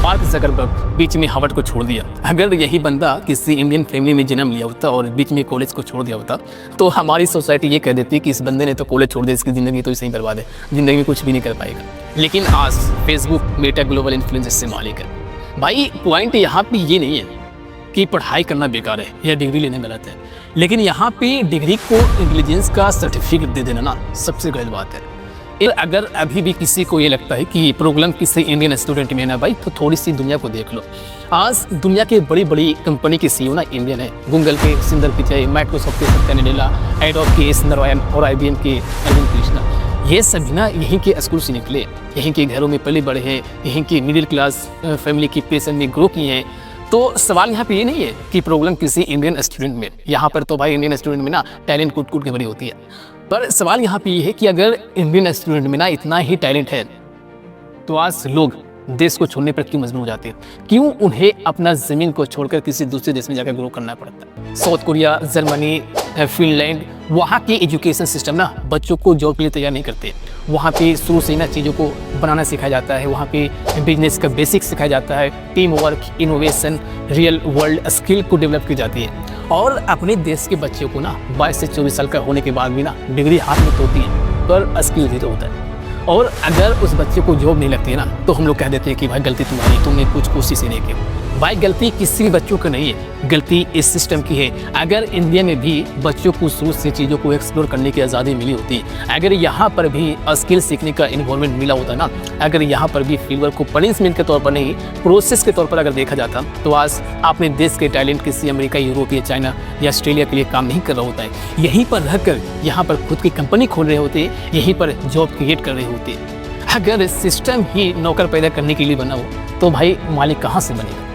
Mark Zuckerberg बीच में Harvard को छोड़ दिया। अगर यही बंदा किसी इंडियन फैमिली में जन्म लिया होता और बीच में कॉलेज को छोड़ दिया होता तो हमारी सोसाइटी ये कह देती कि इस बंदे ने तो कॉलेज छोड़ दिया, इसकी ज़िंदगी तो इसे ही बर्बाद है, ज़िंदगी में कुछ भी नहीं कर पाएगा। लेकिन आज फेसबुक मेटा ग्लोबल इन्फ्लुएंस से मालिक है। भाई पॉइंट यहाँ पे ये नहीं है कि पढ़ाई करना बेकार है या डिग्री लेना गलत है, लेकिन यहाँ पे डिग्री को इंटेलिजेंस का सर्टिफिकेट दे देना ना सबसे गलत बात है। अगर अभी भी किसी को ये लगता है कि प्रॉब्लम किसी इंडियन स्टूडेंट में है ना भाई, तो थोड़ी सी दुनिया को देख लो। आज दुनिया के बड़ी बड़ी कंपनी के सीईओ ना इंडियन है। गूगल के सुंदर पिचाई, माइक्रोसॉफ्ट के सत्या नडेला, एडोब के सुंदर और आईबीएम के अरविंद कृष्णा, ये सभी ना यहीं के स्कूल से निकले, यहीं के घरों में पले बड़े हैं, यहीं के मिडिल क्लास फैमिली की पेशेंट में ग्रो किए हैं। तो सवाल यहाँ पे ये नहीं है कि प्रॉब्लम किसी इंडियन स्टूडेंट में, यहाँ पर तो भाई इंडियन स्टूडेंट में ना टैलेंट कूट कूट के बड़ी होती है। पर सवाल यहाँ पे ये है कि अगर इंडियन स्टूडेंट में ना इतना ही टैलेंट है तो आज लोग देश को छोड़ने पर क्यों मजबूर हो जाते हैं? क्यों उन्हें अपना ज़मीन को छोड़कर किसी दूसरे देश में जाकर ग्रो करना पड़ता है? साउथ कोरिया, जर्मनी, फिनलैंड, वहाँ के एजुकेशन सिस्टम ना बच्चों को जॉब के लिए तैयार नहीं करते। वहाँ पे शुरू से ही ना चीज़ों को बनाना सिखाया जाता है, वहाँ पे बिजनेस का बेसिक सिखाया जाता है, team work, innovation, real world skill को डेवलप की जाती है। और अपने देश के बच्चों को ना 22 से 24 साल का होने के बाद भी ना डिग्री हाथ में तो होती है पर स्किल जीरो होता है। और अगर उस बच्चे को जॉब नहीं लगती है ना तो हम लोग कह देते हैं कि भाई गलती तुम्हारी, तुमने कुछ कोशिश ही नहीं की। भाई गलती किसी भी बच्चों का नहीं है, गलती इस सिस्टम की है। अगर इंडिया में भी बच्चों को शुरू से चीज़ों को एक्सप्लोर करने की आज़ादी मिली होती, अगर यहाँ पर भी स्किल सीखने का इन्वॉल्वमेंट मिला होता ना, अगर यहाँ पर भी फील्डवर्क को पनिशमेंट के तौर पर नहीं प्रोसेस के तौर पर अगर देखा जाता, तो आज अपने देश के टैलेंट किसी अमेरिका, यूरोप या चाइना या ऑस्ट्रेलिया के लिए काम नहीं कर रहा होता है। यहीं पर रहकर यहाँ पर खुद की कंपनी खोल रहे होते, यहीं पर जॉब क्रिएट कर रहे होते। अगर सिस्टम ही नौकर पैदा करने के लिए बना हो तो भाई मालिक कहाँ से बनेगा?